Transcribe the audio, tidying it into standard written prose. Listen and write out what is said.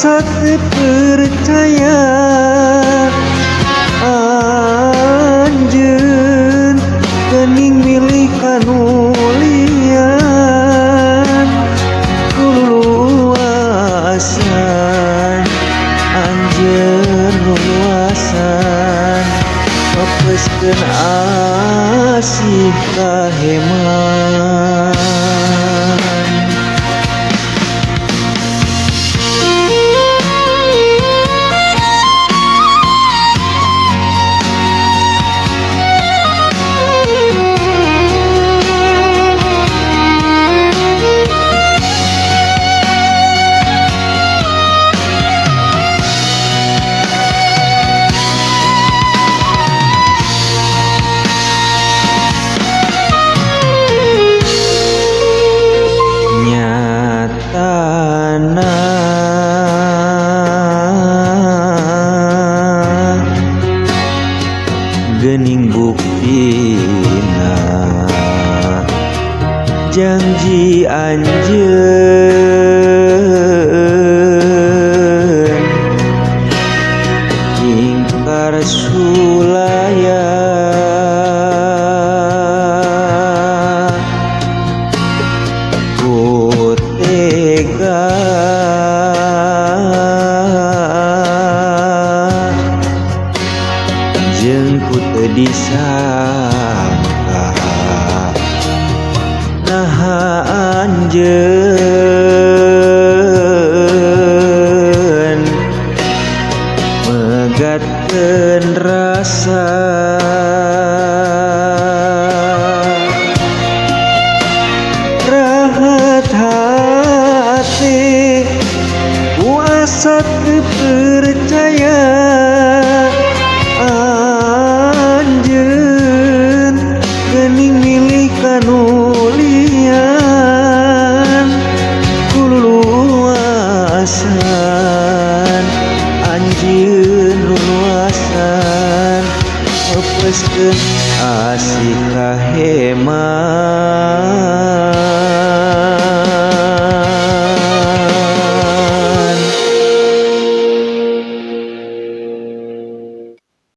asa teu percaya anjeun geuning milih kanulian luasan anjeun luasan mepeskeun asih kaheman. Geuning buktina janji anjeun ingkar sulaya ku tega jeung ku teu disangka naha anjeun megatkeun rasa rahat hati ku asa teu percaya anjeun geuning milih kanulian luasan anjeun luasan mepeskeun asih kaheman.